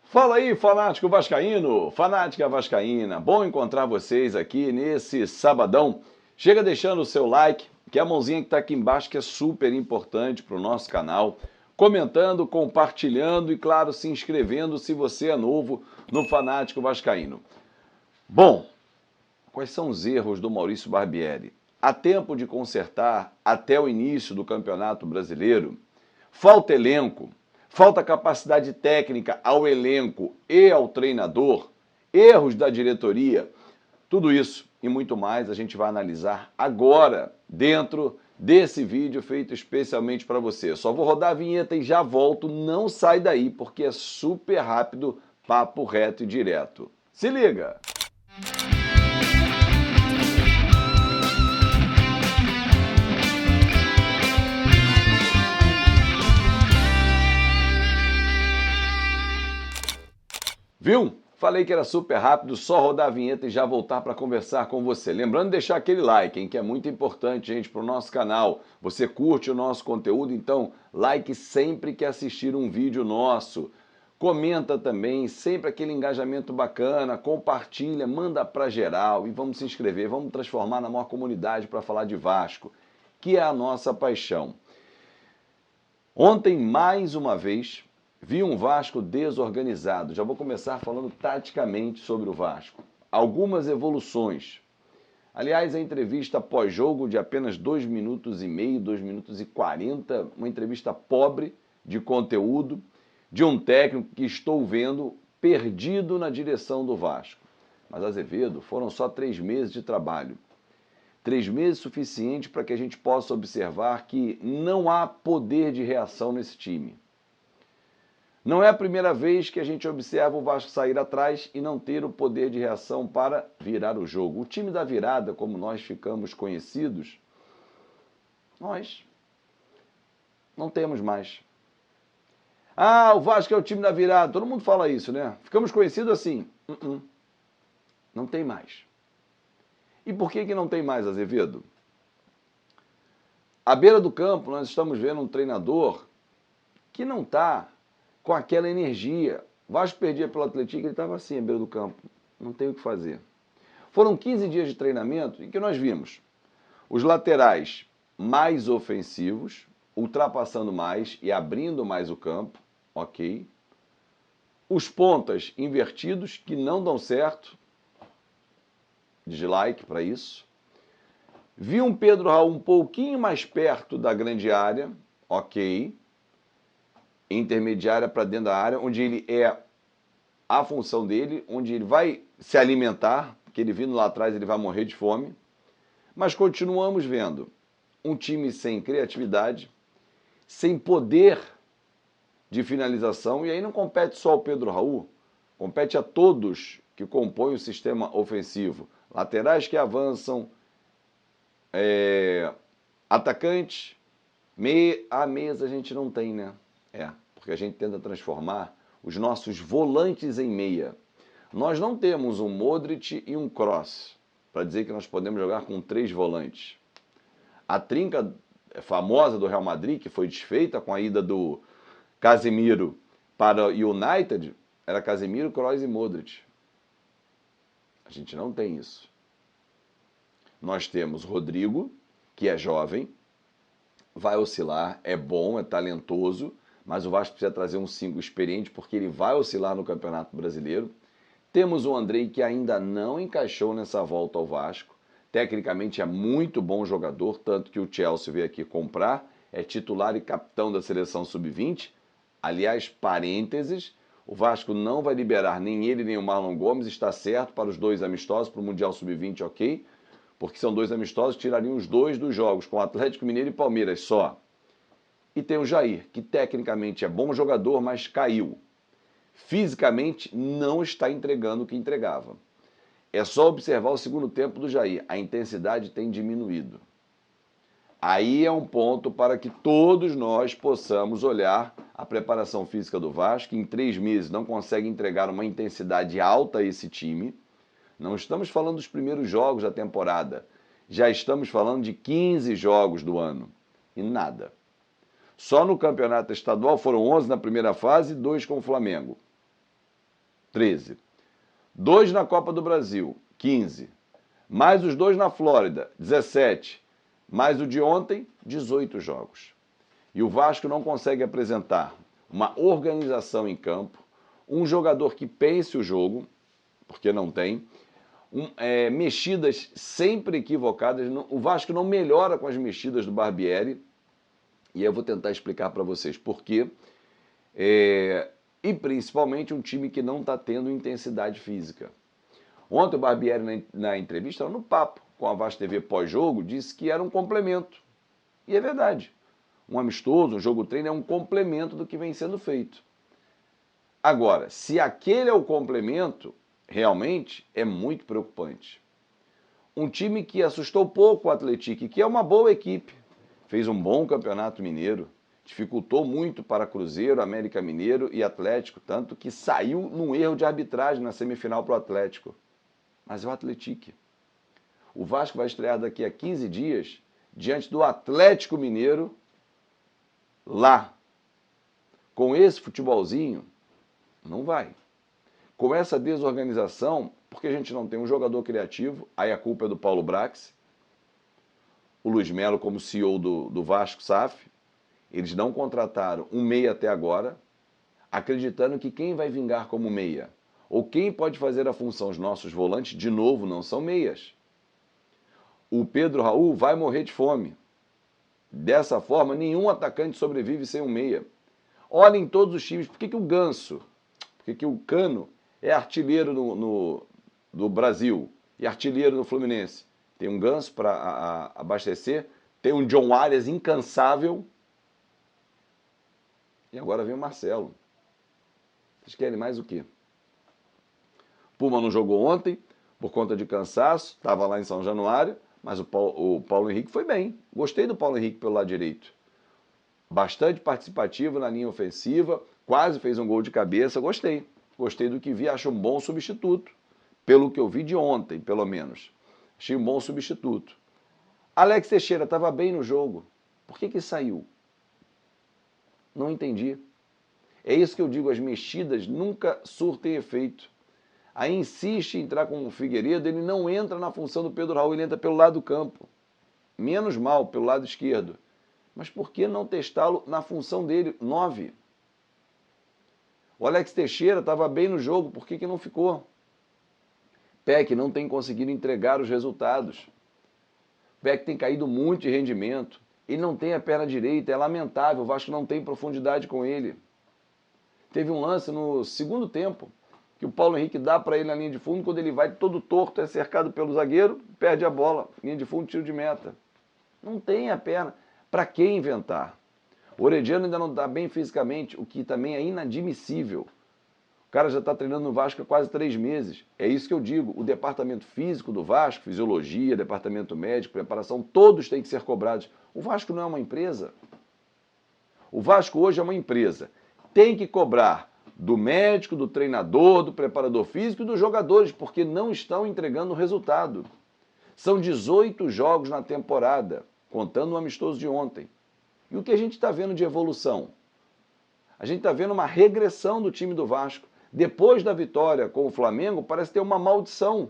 Fala aí, fanático vascaíno, fanática vascaína. Bom encontrar vocês aqui nesse sabadão. Chega deixando o seu like, que é a mãozinha que está aqui embaixo, que é super importante para o nosso canal. Comentando, compartilhando e, claro, se inscrevendo se você é novo no Fanático Vascaíno. Bom, quais são os erros do Maurício Barbieri? Há tempo de consertar até o início do Campeonato Brasileiro? Falta elenco? Falta capacidade técnica ao elenco e ao treinador? Erros da diretoria? Tudo isso e muito mais a gente vai analisar agora dentro desse vídeo feito especialmente para você. Só vou rodar a vinheta e já volto, não sai daí porque é super rápido, papo reto e direto. Se liga! Viu? Falei que era super rápido, só rodar a vinheta e já voltar para conversar com você. Lembrando de deixar aquele like, hein, que é muito importante, gente, para o nosso canal. Você curte o nosso conteúdo, então like sempre que assistir um vídeo nosso. Comenta também, sempre aquele engajamento bacana, compartilha, manda para geral e vamos se inscrever, vamos transformar na maior comunidade para falar de Vasco, que é a nossa paixão. Ontem, mais uma vez, vi um Vasco desorganizado. Já vou começar falando taticamente sobre o Vasco. Algumas evoluções. Aliás, a entrevista pós-jogo de apenas 2 minutos e meio, 2 minutos e 40, uma entrevista pobre de conteúdo, de um técnico que estou vendo perdido na direção do Vasco. Mas, Azevedo, foram só 3 meses de trabalho. 3 meses suficiente para que a gente possa observar que não há poder de reação nesse time. Não é a primeira vez que a gente observa o Vasco sair atrás e não ter o poder de reação para virar o jogo. O time da virada, como nós ficamos conhecidos, nós não temos mais. Ah, o Vasco é o time da virada. Todo mundo fala isso, né? Ficamos conhecidos assim. Não tem mais. E por que não tem mais, Azevedo? À beira do campo, nós estamos vendo um treinador que não está com aquela energia. O Vasco perdia pelo Atlético, ele estava assim, à beira do campo. Não tem o que fazer. Foram 15 dias de treinamento em que nós vimos os laterais mais ofensivos, ultrapassando mais e abrindo mais o campo, ok. Os pontas invertidos, que não dão certo, dislike para isso. Vi um Pedro Raul um pouquinho mais perto da grande área, ok. Intermediária para dentro da área, onde ele é a função dele, onde ele vai se alimentar, porque ele vindo lá atrás ele vai morrer de fome. Mas continuamos vendo um time sem criatividade, sem poder de finalização, e aí não compete só ao Pedro Raul, compete a todos que compõem o sistema ofensivo. Laterais que avançam, atacantes, meias a gente não tem, né? Porque a gente tenta transformar os nossos volantes em meia. Nós não temos um Modric e um Kroos para dizer que nós podemos jogar com 3 volantes. A trinca famosa do Real Madrid, que foi desfeita com a ida do Casemiro para o United, era Casemiro, Kroos e Modric. A gente não tem isso. Nós temos Rodrigo, que é jovem, vai oscilar, é bom, é talentoso, mas o Vasco precisa trazer um 5 experiente, porque ele vai oscilar no Campeonato Brasileiro. Temos o Andrei, que ainda não encaixou nessa volta ao Vasco. Tecnicamente é muito bom jogador, tanto que o Chelsea veio aqui comprar, é titular e capitão da seleção sub-20. Aliás, parênteses, o Vasco não vai liberar nem ele nem o Marlon Gomes, está certo para os 2 amistosos, para o Mundial Sub-20, ok? Porque são 2 amistosos que tirariam os 2 dos jogos, com Atlético Mineiro e Palmeiras só. E tem o Jair, que tecnicamente é bom jogador, mas caiu. Fisicamente não está entregando o que entregava. É só observar o segundo tempo do Jair. A intensidade tem diminuído. Aí é um ponto para que todos nós possamos olhar a preparação física do Vasco, que em 3 meses não consegue entregar uma intensidade alta a esse time. Não estamos falando dos primeiros jogos da temporada. Já estamos falando de 15 jogos do ano. E nada. Só no campeonato estadual foram 11 na primeira fase e 2 com o Flamengo. 13. 2 na Copa do Brasil, 15. Mais os 2 na Flórida, 17. Mais o de ontem, 18 jogos. E o Vasco não consegue apresentar uma organização em campo, um jogador que pense o jogo, porque não tem, mexidas sempre equivocadas. O Vasco não melhora com as mexidas do Barbieri, e eu vou tentar explicar para vocês por quê. E principalmente um time que não está tendo intensidade física. Ontem o Barbieri, na entrevista, no papo com a Vasco TV pós-jogo, disse que era um complemento. E é verdade. Um amistoso, um jogo-treino é um complemento do que vem sendo feito. Agora, se aquele é o complemento, realmente é muito preocupante. Um time que assustou pouco o Atlético, que é uma boa equipe, fez um bom campeonato mineiro, dificultou muito para Cruzeiro, América Mineiro e Atlético, tanto que saiu num erro de arbitragem na semifinal para o Atlético. Mas é o Atlético. O Vasco vai estrear daqui a 15 dias diante do Atlético Mineiro, lá. Com esse futebolzinho, não vai. Com essa desorganização, porque a gente não tem um jogador criativo, aí a culpa é do Paulo Brax, o Luiz Melo como CEO do Vasco SAF, eles não contrataram um meia até agora, acreditando que quem vai vingar como meia, ou quem pode fazer a função, os nossos volantes, de novo, não são meias. O Pedro Raul vai morrer de fome. Dessa forma, nenhum atacante sobrevive sem um meia. Olhem todos os times. Por que o Ganso, por que o Cano é artilheiro do Brasil e artilheiro no Fluminense? Tem um Ganso para abastecer, tem um John Arias incansável e agora vem o Marcelo. Vocês querem mais o quê? Puma não jogou ontem por conta de cansaço, estava lá em São Januário, mas o Paulo Henrique foi bem. Gostei do Paulo Henrique pelo lado direito. Bastante participativo na linha ofensiva, quase fez um gol de cabeça, gostei. Gostei do que vi, acho um bom substituto. Pelo que eu vi de ontem, pelo menos. Achei um bom substituto. Alex Teixeira estava bem no jogo. Por que saiu? Não entendi. É isso que eu digo, as mexidas nunca surtem efeito. Aí insiste em entrar com o Figueiredo, ele não entra na função do Pedro Raul, ele entra pelo lado do campo. Menos mal, pelo lado esquerdo. Mas por que não testá-lo na função dele, 9? O Alex Teixeira estava bem no jogo, por que não ficou? Peck não tem conseguido entregar os resultados. Peck tem caído muito de rendimento. Ele não tem a perna direita, é lamentável, o Vasco não tem profundidade com ele. Teve um lance no segundo tempo, que o Paulo Henrique dá para ele na linha de fundo, quando ele vai todo torto, é cercado pelo zagueiro, perde a bola, linha de fundo, tiro de meta. Não tem a perna. Para que inventar? O Orediano ainda não está bem fisicamente, o que também é inadmissível. O cara já está treinando no Vasco há quase 3 meses. É isso que eu digo, o departamento físico do Vasco, fisiologia, departamento médico, preparação, todos têm que ser cobrados. O Vasco não é uma empresa. O Vasco hoje é uma empresa. Tem que cobrar do médico, do treinador, do preparador físico e dos jogadores, porque não estão entregando o resultado. São 18 jogos na temporada, contando o amistoso de ontem. E o que a gente está vendo de evolução? A gente está vendo uma regressão do time do Vasco. Depois da vitória com o Flamengo, parece ter uma maldição.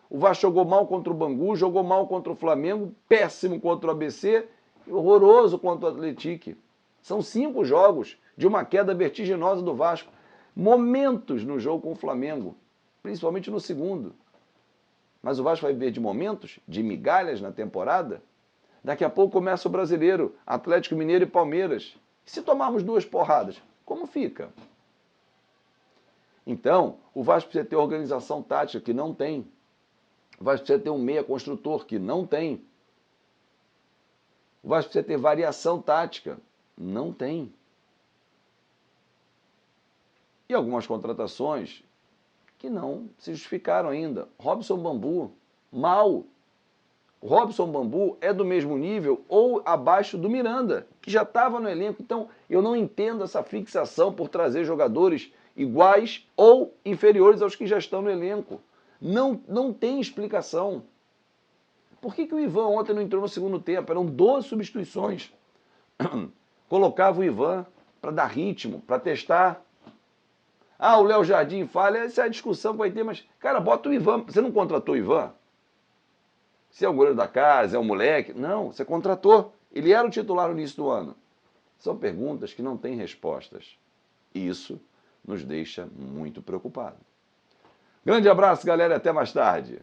O Vasco jogou mal contra o Bangu, jogou mal contra o Flamengo, péssimo contra o ABC e horroroso contra o Atlético. São 5 jogos de uma queda vertiginosa do Vasco. Momentos no jogo com o Flamengo, principalmente no segundo. Mas o Vasco vai viver de momentos, de migalhas na temporada? Daqui a pouco começa o Brasileiro, Atlético Mineiro e Palmeiras. E se tomarmos 2 porradas, como fica? Então, o Vasco precisa ter organização tática, que não tem. O Vasco precisa ter um meia construtor, que não tem. O Vasco precisa ter variação tática, não tem. E algumas contratações que não se justificaram ainda. Robson Bambu, mal. O Robson Bambu é do mesmo nível ou abaixo do Miranda, que já estava no elenco. Então, eu não entendo essa fixação por trazer jogadores iguais ou inferiores aos que já estão no elenco. Não tem explicação. Por que o Ivan ontem não entrou no segundo tempo? Eram 12 substituições. Colocava o Ivan para dar ritmo, para testar. Ah, o Léo Jardim falha, essa é a discussão que vai ter, mas, cara, bota o Ivan. Você não contratou o Ivan? Se é o goleiro da casa, é o moleque? Não, você contratou. Ele era o titular no início do ano. São perguntas que não têm respostas. E isso nos deixa muito preocupados. Grande abraço, galera, e até mais tarde.